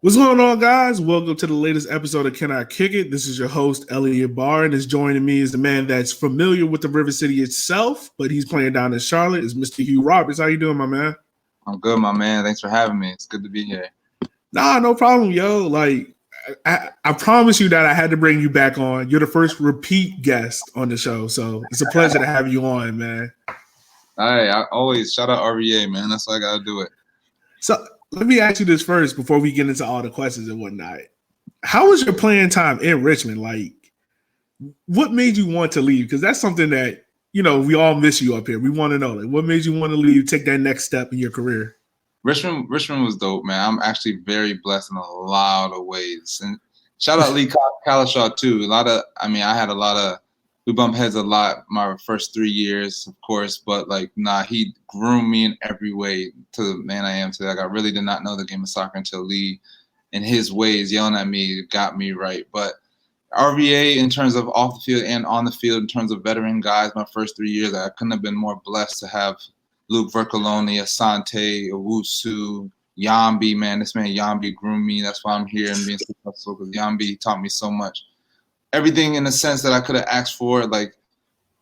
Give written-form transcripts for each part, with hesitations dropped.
What's going on, guys? Welcome to the latest episode of Can I Kick It? This is your host, Elliot Barr, and is joining me is the man that's familiar with the River City itself, but he's playing down in Charlotte, is Mr. Hugh Roberts. How you doing, my man? I'm good, my man. Thanks for having me. It's good to be here. Nah, no problem, yo. Like, I promise you that I had to bring you back on. You're the first repeat guest on the show, so it's a pleasure to have you on, man. Hey, I always shout out RVA, man. That's why I gotta do it. So let me ask you this first before we get into all the questions and whatnot. How was your playing time in Richmond? Like, what made you want to leave? Because that's something that, you know, we all miss you up here. We want to know, like, what made you want to leave, take that next step in your career? Richmond was dope, man. I'm actually very blessed in a lot of ways. And shout out Lee Kalishaw too. I had a lot of, we bumped heads a lot my first 3 years, of course, but he groomed me in every way to the man I am today. Like, I really did not know the game of soccer until Lee, in his ways, yelling at me, got me right. But RVA, in terms of off the field and on the field, in terms of veteran guys, my first 3 years, I couldn't have been more blessed to have Luke Vercoloni, Asante, Owusu, Yambi, man. This man Yambi groomed me. That's why I'm here and being successful, because Yambi taught me so much. Everything in the sense that I could have asked for, like,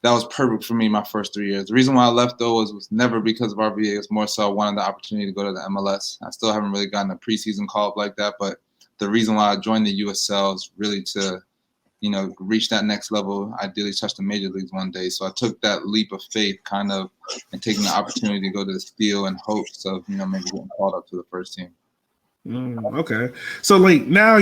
that was perfect for me my first 3 years. The reason why I left, though, was never because of RVA. It's more so I wanted the opportunity to go to the MLS. I still haven't really gotten a preseason call up like that, but the reason why I joined the USL is really to, you know, reach that next level, ideally touch the major leagues one day. So I took that leap of faith kind of and taking the opportunity to go to the Steel in hopes of, you know, maybe getting called up to the first team. Okay. So, like, now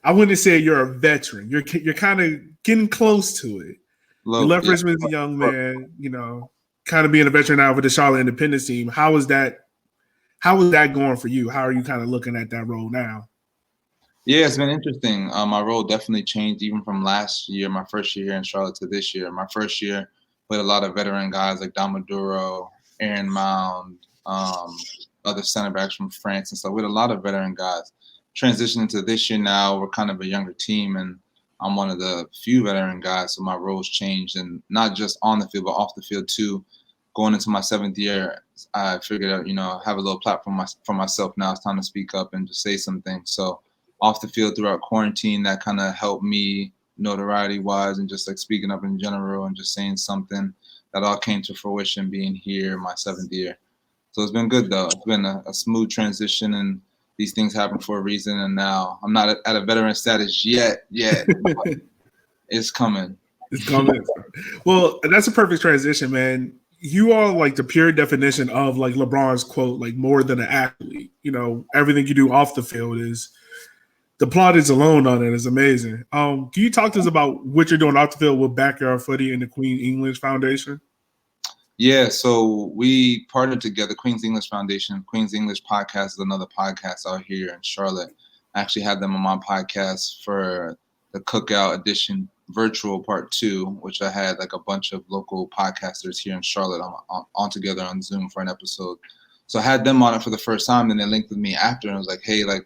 I wouldn't say you're a veteran. You're kind of getting close to it. You left Richmond as a young man, you know, kind of being a veteran now with the Charlotte Independence team. How was that going for you? How are you kind of looking at that role now? Yeah, it's been interesting. My role definitely changed even from last year, my first year here in Charlotte, to this year. My first year with a lot of veteran guys like Don Maduro, Aaron Mound, other center backs from France and stuff. We had a lot of veteran guys. Transitioning to this year now, we're kind of a younger team, and I'm one of the few veteran guys, so my role's changed, and not just on the field, but off the field too. Going into my 7th year, I figured out, you know, have a little platform for myself now. It's time to speak up and just say some things. So off the field throughout quarantine, that kind of helped me notoriety-wise and just like speaking up in general and just saying something. That all came to fruition being here my 7th year. So it's been good, though. It's been a smooth transition, and these things happen for a reason. And now I'm not at a veteran status yet. But it's coming. It's coming. Well, that's a perfect transition, man. You are like the pure definition of like LeBron's quote, like more than an athlete. You know, everything you do off the field is the plot is alone on it is amazing. Can you talk to us about what you're doing off the field with Backyard Footy and the Queen English Foundation? Yeah, so we partnered together, Queen's English Foundation. Queen's English Podcast is another podcast out here in Charlotte. I actually had them on my podcast for the Cookout Edition virtual part 2, which I had like a bunch of local podcasters here in Charlotte on together on Zoom for an episode. So I had them on it for the first time, and they linked with me after, and I was like, hey, like,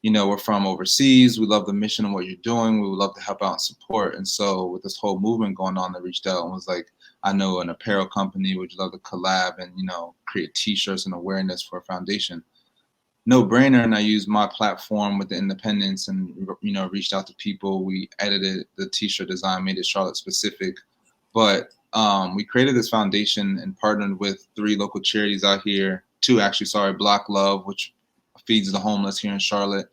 you know, we're from overseas. We love the mission and what you're doing. We would love to help out and support. And so with this whole movement going on, they reached out and was like, I know an apparel company, would you love to collab and, you know, create T-shirts and awareness for a foundation? No brainer. And I used my platform with the independents and, you know, reached out to people. We edited the T-shirt design, made it Charlotte specific. But we created this foundation and partnered with 3 local charities out here. 2 actually, Black Love, which feeds the homeless here in Charlotte,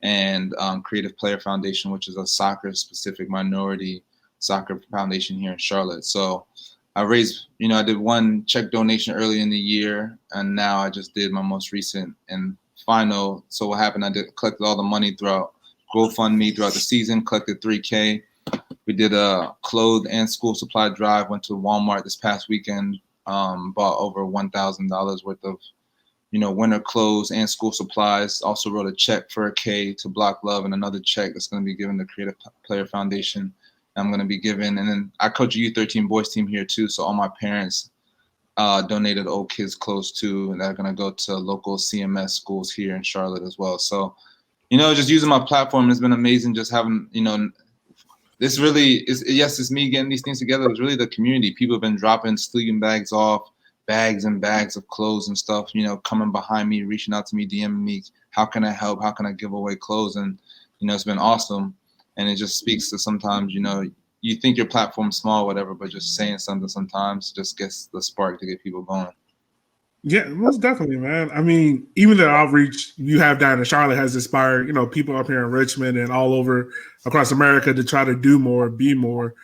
and Creative Player Foundation, which is a soccer-specific minority soccer foundation here in Charlotte. So I raised, you know, I did one check donation early in the year, and now I just did my most recent and final. So what happened, I collected all the money throughout GoFundMe throughout the season, collected $3,000. We did a clothes and school supply drive, went to Walmart this past weekend, bought over $1,000 worth of, you know, winter clothes and school supplies. Also wrote a check for $1,000 to Black Love, and another check that's going to be given to Creative Player Foundation. I'm going to be given, and then I coach a U13 boys team here too, so all my parents donated old kids clothes too, and they're going to go to local CMS schools here in Charlotte as well. So, you know, just using my platform has been amazing. Just having, you know, this really is, yes, it's me getting these things together. It's really the community. People have been dropping sleeping bags off, bags and bags of clothes and stuff, coming behind me, reaching out to me, DMing me, how can I help? How can I give away clothes? And, it's been awesome. And it just speaks to sometimes, you think your platform's small, whatever, but just saying something sometimes just gets the spark to get people going. Yeah, most definitely, man. I mean, even the outreach you have down in Charlotte has inspired, people up here in Richmond and all over across America to try to do more, be more.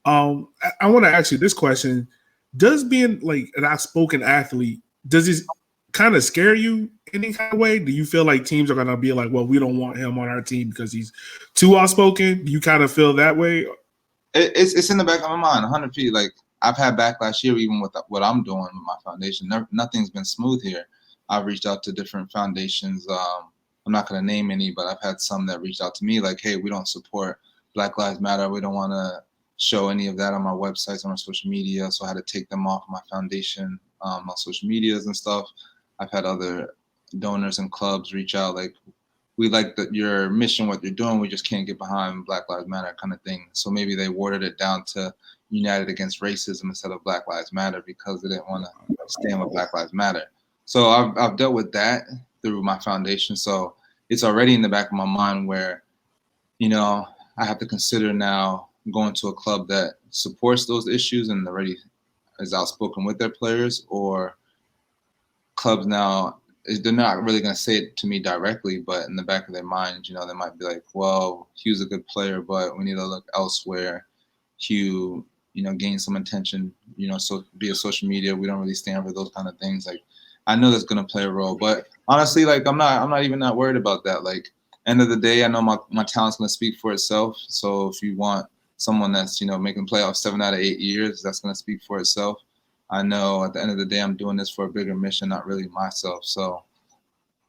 I want to ask you this question. Does being like an outspoken athlete, does this kind of scare you any kind of way? Do you feel like teams are going to be like, well, we don't want him on our team because he's too outspoken? Do you kind of feel that way? It's in the back of my mind, 100%. Like, I've had backlash here, even with what I'm doing with my foundation. Nothing's been smooth here. I've reached out to different foundations. I'm not going to name any, but I've had some that reached out to me like, hey, we don't support Black Lives Matter. We don't want to show any of that on my websites, on our social media. So I had to take them off my foundation on social medias and stuff. I've had other donors and clubs reach out like, we like your mission, what you're doing. We just can't get behind Black Lives Matter kind of thing. So maybe they watered it down to United Against Racism instead of Black Lives Matter because they didn't want to stand with Black Lives Matter. So I've dealt with that through my foundation. So it's already in the back of my mind where, I have to consider now going to a club that supports those issues and already is outspoken with their players, or clubs now, they're not really going to say it to me directly, but in the back of their mind, they might be like, well, Hugh's a good player, but we need to look elsewhere. Hugh, gain some attention, so via social media, we don't really stand for those kind of things. Like, I know that's going to play a role, but honestly, like, I'm not even that worried about that. Like, end of the day, I know my talent's going to speak for itself. So if you want someone that's, making playoffs 7 out of 8 years, that's going to speak for itself. I know at the end of the day, I'm doing this for a bigger mission, not really myself. So,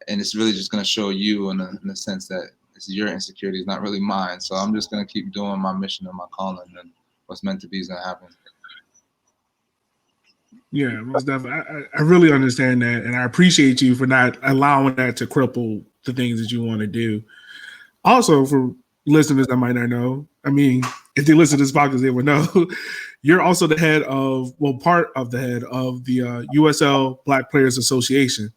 and it's really just going to show you in the sense that it's your insecurity, it's not really mine. So I'm just going to keep doing my mission and my calling, and what's meant to be is going to happen. Yeah, most definitely. I really understand that, and I appreciate you for not allowing that to cripple the things that you want to do. Also, for listeners that might not know, I mean, if they listen to this podcast, they would know you're also part of the head of the USL Black Players Association.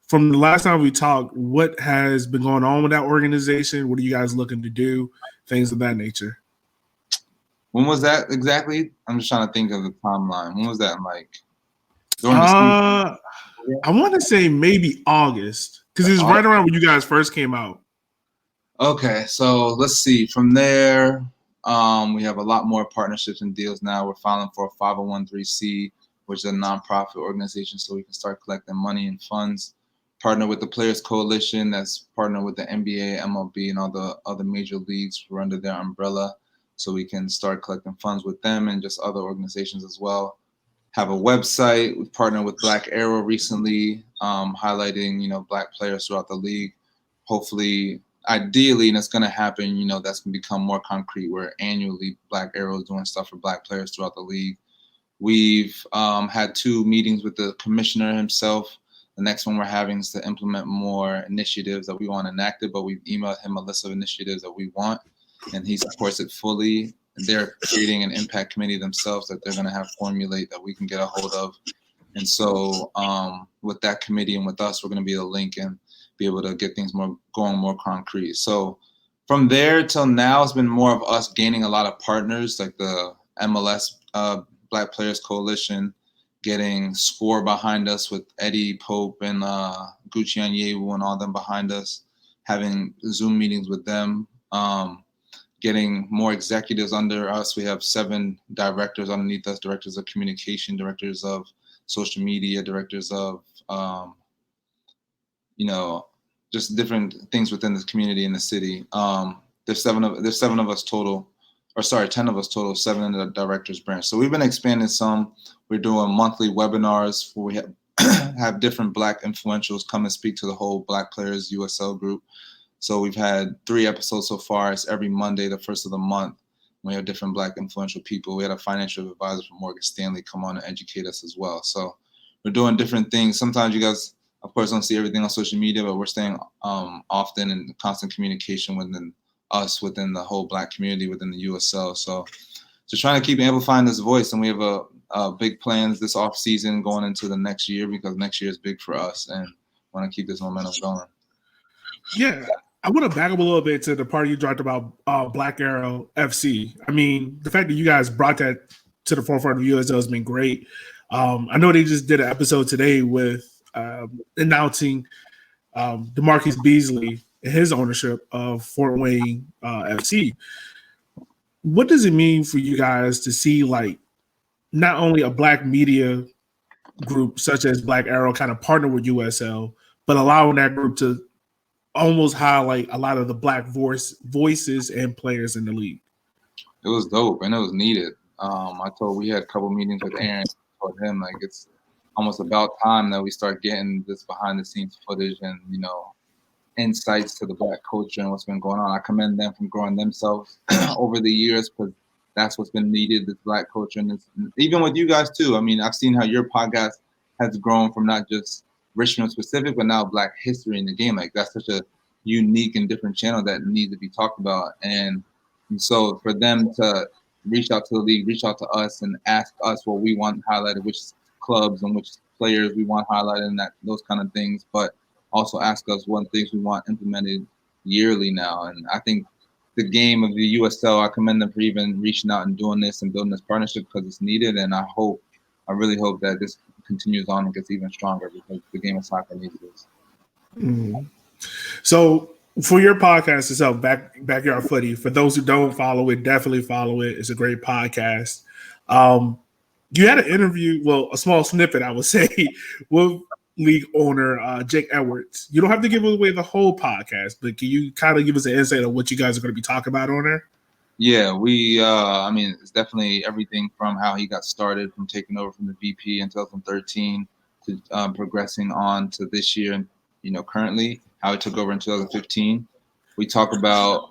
From the last time we talked, what has been going on with that organization? What are you guys looking to do? Things of that nature. When was that exactly? I'm just trying to think of the timeline. When was that? I want to say maybe August, because it's right around when you guys first came out. Okay, so let's see. From there, we have a lot more partnerships and deals now. We're filing for a 501(c), which is a nonprofit organization, so we can start collecting money and funds. Partner with the Players Coalition, that's partnered with the NBA, MLB, and all the other major leagues. We're under their umbrella, so we can start collecting funds with them and just other organizations as well. Have a website. We've partnered with Black Arrow recently, highlighting, Black players throughout the league. Hopefully, ideally, and it's going to happen, that's going to become more concrete, where annually Black Arrow is doing stuff for Black players throughout the league. We've had 2 meetings with the commissioner himself. The next one we're having is to implement more initiatives that we want enacted, but we've emailed him a list of initiatives that we want, and he supports it fully. They're creating an impact committee themselves that they're going to have formulate that we can get a hold of. And so with that committee and with us, we're going to be a link and be able to get things going more concrete. So from there till now, it's been more of us gaining a lot of partners, like the MLS Black Players Coalition, getting SCORE behind us with Eddie Pope and Gucci Onyewu and all them behind us, having Zoom meetings with them, getting more executives under us. We have 7 directors underneath us, directors of communication, directors of social media, directors of, just different things within the community in the city. There's 10 of us total, 7 in the directors branch. So we've been expanding some. We're doing monthly webinars where we have different Black influentials come and speak to the whole Black Players USL group. So we've had 3 episodes so far. It's every Monday, the first of the month. We have different Black influential people. We had a financial advisor from Morgan Stanley come on and educate us as well. So we're doing different things. Sometimes you guys, of course, don't see everything on social media, but we're staying often in constant communication within us, within the whole Black community, within the USL. So just trying to keep amplifying this voice. And we have big plans this off season going into the next year, because next year is big for us and want to keep this momentum going. Yeah, I want to back up a little bit to the part you talked about, Black Arrow FC. I mean, the fact that you guys brought that to the forefront of USL has been great. I know they just did an episode today with announcing DeMarcus Beasley and his ownership of Fort Wayne FC. What does it mean for you guys to see, like, not only a Black media group such as Black Arrow kind of partner with USL, but allowing that group to almost highlight a lot of the Black voices and players in the league? It was dope and it was needed. We had a couple meetings with Aaron. I told him, like, it's almost about time that we start getting this behind the scenes footage and, you know, insights to the Black culture and what's been going on. I commend them from growing themselves over the years, because that's what's been needed, this Black culture. And even with you guys too. I mean, I've seen how your podcast has grown from not just Richmond specific, but now Black history in the game. Like, that's such a unique and different channel that needs to be talked about. And so for them to reach out to the league, reach out to us and ask us what we want highlighted, which clubs and which players we want highlighted, and those kind of things, but also ask us what things we want implemented yearly now. And I think the game of the USL, I commend them for even reaching out and doing this and building this partnership, because it's needed. And I really hope that this continues on and gets even stronger, because the game of soccer needs this. Mm-hmm. So for your podcast itself, Backyard Footy, for those who don't follow it, definitely follow it. It's a great podcast. You had an interview, well, a small snippet, I would say, with league owner Jake Edwards. You don't have to give away the whole podcast, but can you kind of give us an insight of what you guys are going to be talking about on there? Yeah, I mean, it's definitely everything from how he got started, from taking over from the VP in 2013 to progressing on to this year, and, you know, currently how he took over in 2015. We talk about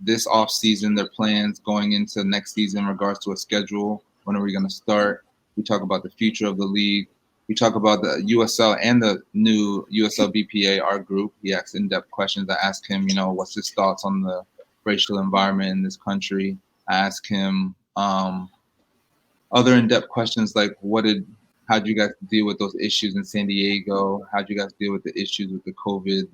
this off season, their plans going into next season in regards to a schedule. When are we going to start? We talk about the future of the league. We talk about the USL and the new USL BPA, our group. He asks in-depth questions. I ask him, you know, what's his thoughts on the racial environment in this country. I ask him other in-depth questions like, how'd you guys deal with those issues in San Diego? How'd you guys deal with the issues with the COVID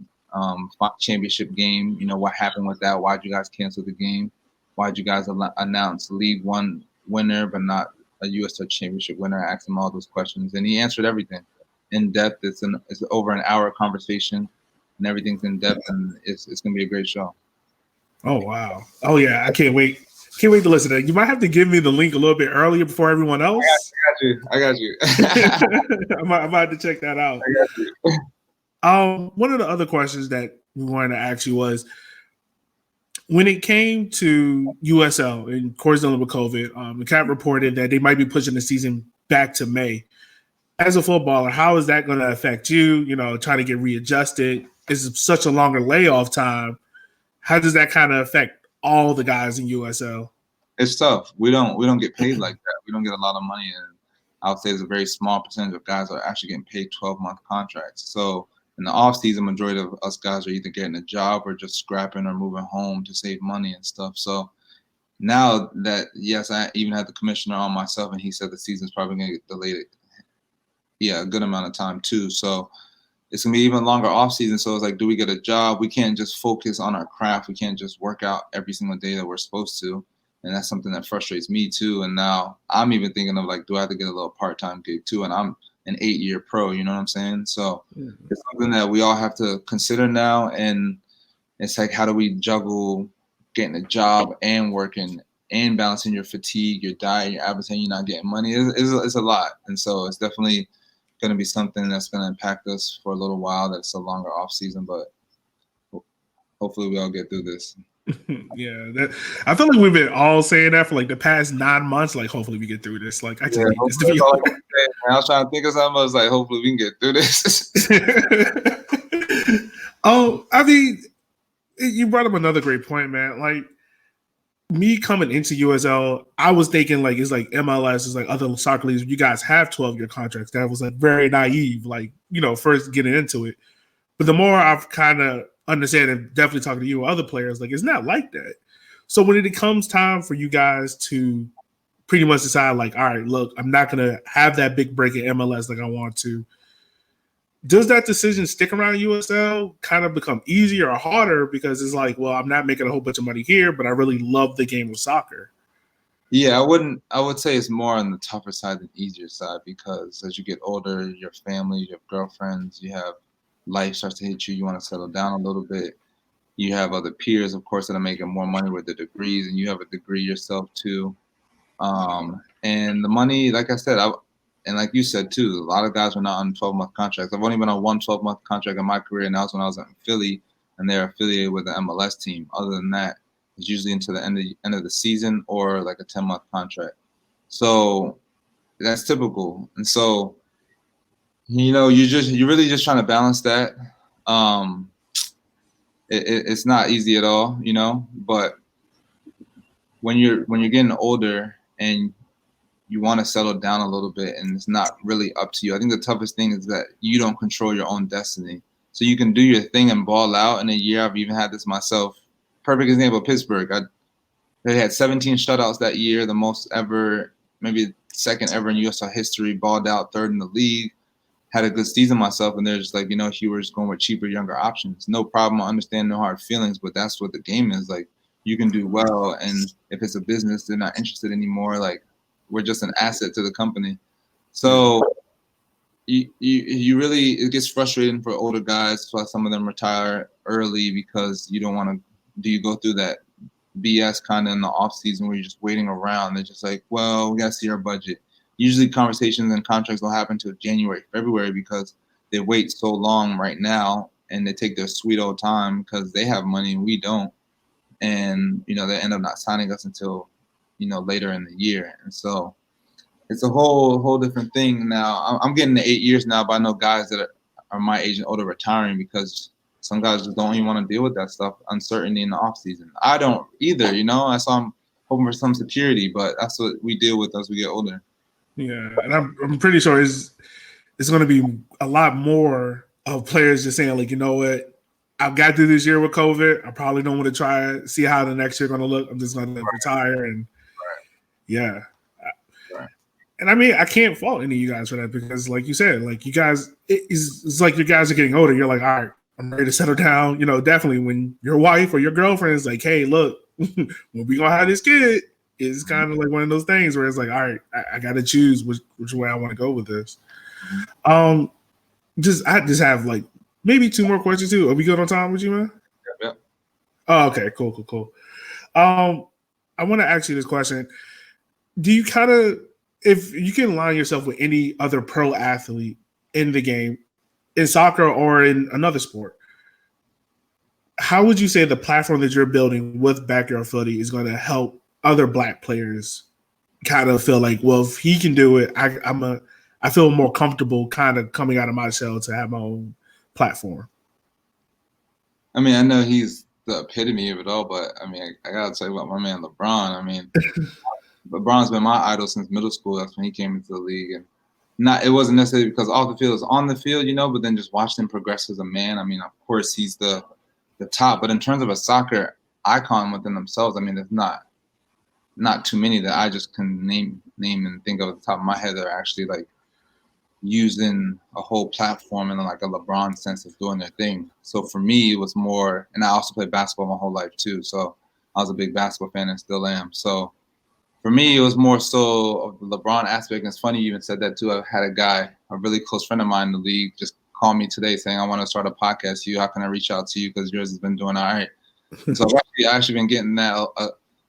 championship game? You know, what happened with that? Why'd you guys cancel the game? Why'd you guys announce League One winner but not a USL championship winner? I asked him all those questions, and he answered everything in depth. It's over an hour conversation, and everything's in depth, and it's going to be a great show. Oh, wow. Oh, yeah. I can't wait. Can't wait to listen to it. You might have to give me the link a little bit earlier before everyone else. I got you. I'm about to check that out. I got you. One of the other questions that we wanted to ask you was, when it came to USL and course dealing with COVID, the CAP reported that they might be pushing the season back to May. As a footballer, how is that going to affect you? You know, trying to get readjusted. It's such a longer layoff time. How does that kind of affect all the guys in USL? It's tough. We don't get paid like that. We don't get a lot of money, and I would say there's a very small percentage of guys that are actually getting paid 12-month contracts. So in the off season, majority of us guys are either getting a job or just scrapping or moving home to save money and stuff. So now that, yes, I even had the commissioner on myself, and he said the season's probably going to get delayed. Yeah, a good amount of time too. So it's going to be even longer off season. So it's like, do we get a job? We can't just focus on our craft. We can't just work out every single day that we're supposed to. And that's something that frustrates me too. And now I'm even thinking of like, do I have to get a little part-time gig too? And I'm an 8-year pro, you know what I'm saying? So It's something that we all have to consider now. And it's like, how do we juggle getting a job and working and balancing your fatigue, your diet, your appetite, you're not getting money? It's a lot. And so it's definitely going to be something that's going to impact us for a little while. That's a longer off season, but hopefully we all get through this. Yeah, I feel like we've been all saying that for like the past 9 months. Like, hopefully we get through this. Like, I just need this to be over. I was trying to think of something. I was like, hopefully we can get through this. I mean, you brought up another great point, man. Like, me coming into USL, I was thinking like it's like MLS, it's like other soccer leagues. You guys have 12-year contracts. That was like very naive, like, you know, first getting into it. But the more I've kind of understand and definitely talking to you or other players, like, it's not like that. So when it comes time for you guys to pretty much decide like, all right, look, I'm not going to have that big break in MLS like I want to. Does that decision stick around USL kind of become easier or harder because it's like, well, I'm not making a whole bunch of money here, but I really love the game of soccer? Yeah, I would say it's more on the tougher side than easier side, because as you get older, your family, you have girlfriends, you have life starts to hit you. You want to settle down a little bit. You have other peers, of course, that are making more money with their degrees, and you have a degree yourself too. And the money, like I said, and like you said too, a lot of guys were not on 12-month contracts. I've only been on one 12-month contract in my career, and that was when I was in Philly, and they're affiliated with the MLS team. Other than that, it's usually into the end of the season or like a 10-month contract. So that's typical. And so, you're really just trying to balance that. It's not easy at all, but when you're getting older and you want to settle down a little bit and it's not really up to you, I think the toughest thing is that you don't control your own destiny. So you can do your thing and ball out in a year. I've even had this myself. Perfect example, Pittsburgh. They had 17 shutouts that year, the most ever, maybe second ever in USL history, balled out third in the league. Had a good season myself, and they're just like, Hugh was going with cheaper, younger options. No problem. I understand, no hard feelings, but that's what the game is. Like, you can do well, and if it's a business, they're not interested anymore. Like, we're just an asset to the company. So you really, it gets frustrating for older guys. That's why some of them retire early, because you don't want to. Do you go through that BS kind of in the off season where you're just waiting around? They're just like, well, we got to see our budget. Usually conversations and contracts will happen till January, February, because they wait so long right now and they take their sweet old time because they have money and we don't. And, they end up not signing us until, later in the year. And so it's a whole different thing now. I'm getting to 8 years now, but I know guys that are my age and older retiring because some guys just don't even want to deal with that stuff, uncertainty in the off season. I don't either, So I'm hoping for some security, but that's what we deal with as we get older. Yeah, and I'm pretty sure it's going to be a lot more of players just saying, like, you know what, I've got through this year with COVID. I probably don't want to try it, see how the next year going to look. I'm just going to retire. And yeah. Right. And I mean, I can't fault any of you guys for that because, like you said, like you guys, it's like you guys are getting older. You're like, all right, I'm ready to settle down. Definitely when your wife or your girlfriend is like, hey, look, when we going to have this kid, it's kind of like one of those things where it's like, all right, I got to choose which way I want to go with this. I just have like maybe 2 more questions too. Are we good on time with you, man? Yeah. Oh, okay, cool. I want to ask you this question. Do you kind of, if you can align yourself with any other pro athlete in the game, in soccer or in another sport, how would you say the platform that you're building with Backyard Footy is going to help other Black players kind of feel like, well, if he can do it, I feel more comfortable kind of coming out of my shell to have my own platform? I mean, I know he's the epitome of it all, but I mean, I gotta tell you about my man LeBron. I mean, LeBron's been my idol since middle school. That's when he came into the league, and it wasn't necessarily because off the field, it was on the field, but then just watch him progress as a man. I mean, of course, he's the top, but in terms of a soccer icon within themselves, I mean, there's not too many that I just can name and think of at the top of my head that are actually like using a whole platform in like a LeBron sense of doing their thing. So for me, it was more, and I also played basketball my whole life too. So I was a big basketball fan and still am. So for me, it was more so of the LeBron aspect. And it's funny you even said that too. I had a really close friend of mine in the league, just call me today saying, I want to start a podcast. How can I reach out to you? Because yours has been doing all right. So I've actually been getting that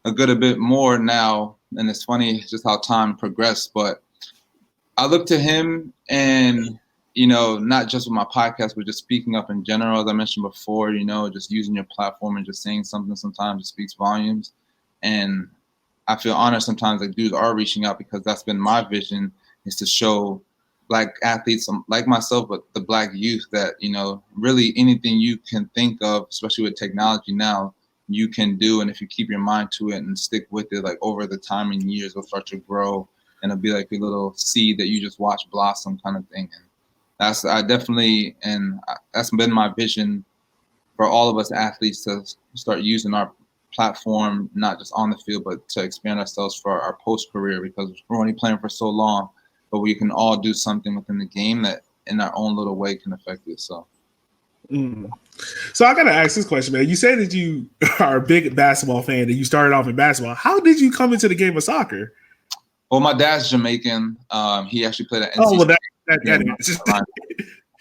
a bit more now. And it's funny just how time progressed. But I look to him and, not just with my podcast, but just speaking up in general, as I mentioned before, just using your platform and just saying something sometimes it speaks volumes. And I feel honored sometimes that dudes are reaching out because that's been my vision, is to show Black athletes like myself, but the Black youth that, really anything you can think of, especially with technology now, you can do. And if you keep your mind to it and stick with it, like over the time and years, will start to grow. And it'll be like a little seed that you just watch blossom kind of thing. And that's been my vision for all of us athletes to start using our platform, not just on the field, but to expand ourselves for our post-career, because we're only playing for so long, but we can all do something within the game that in our own little way can affect it. So. So I gotta ask this question, man. You said that you are a big basketball fan, that you started off in basketball. How did you come into the game of soccer? Well, my dad's Jamaican. He actually played at NC. Oh, well, that is.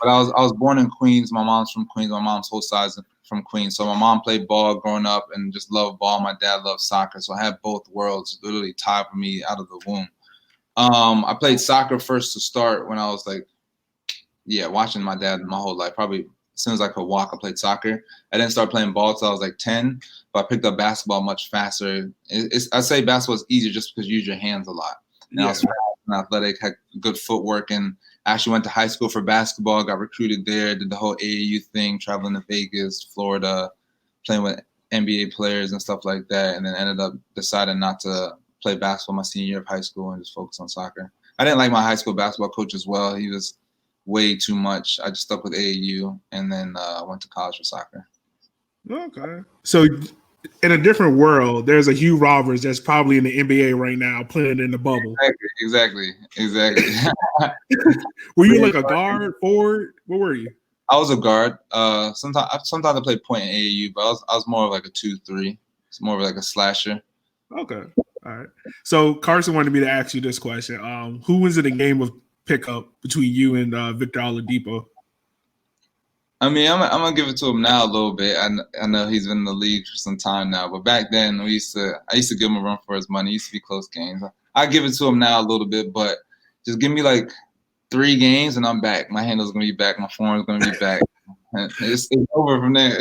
But I was born in Queens. My mom's from Queens. My mom's whole side's from Queens. So my mom played ball growing up and just loved ball. My dad loved soccer. So I had both worlds literally tied for me out of the womb. I played soccer first to start when I was like, watching my dad my whole life. Probably as soon as I could walk, I played soccer. I didn't start playing ball until I was like 10, but I picked up basketball much faster. I say basketball is easier just because you use your hands a lot. And I was fast and athletic, had good footwork, and I actually went to high school for basketball, got recruited there, did the whole AAU thing, traveling to Vegas, Florida, playing with NBA players and stuff like that, and then ended up deciding not to play basketball my senior year of high school and just focus on soccer. I didn't like my high school basketball coach as well. He was way too much. I just stuck with AAU and then went to college for soccer. Okay. So in a different world, there's a Hugh Roberts that's probably in the NBA right now playing in the bubble. Exactly. Were you like a guard, forward? What were you? I was a guard. Sometimes I played point in AAU, but I was more of like a 2-3. It's more of like a slasher. Okay. All right. So Carson wanted me to ask you this question. Who was in a game of pickup between you and Victor Oladipo? I mean, I'm gonna give it to him now a little bit. I know he's been in the league for some time now, but back then I used to give him a run for his money. It used to be close games. I give it to him now a little bit, but just give me like 3 games and I'm back. My handle's gonna be back. My form's gonna be back. It's over from there.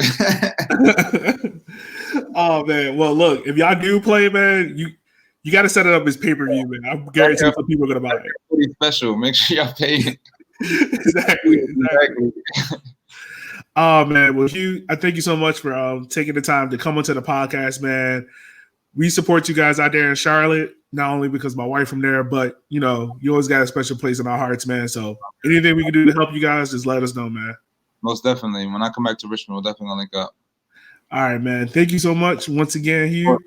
Oh man, well look, if y'all do play, man, you got to set it up as pay-per-view, man. I guarantee some people are gonna buy it. Pretty special. Make sure y'all pay it. Exactly. Oh man, well Hugh, I thank you so much for taking the time to come onto the podcast, man. We support you guys out there in Charlotte, not only because my wife from there, but you always got a special place in our hearts, man. So anything we can do to help you guys, just let us know, man. Most definitely. When I come back to Richmond, we'll definitely link up. All right, man. Thank you so much once again, Hugh.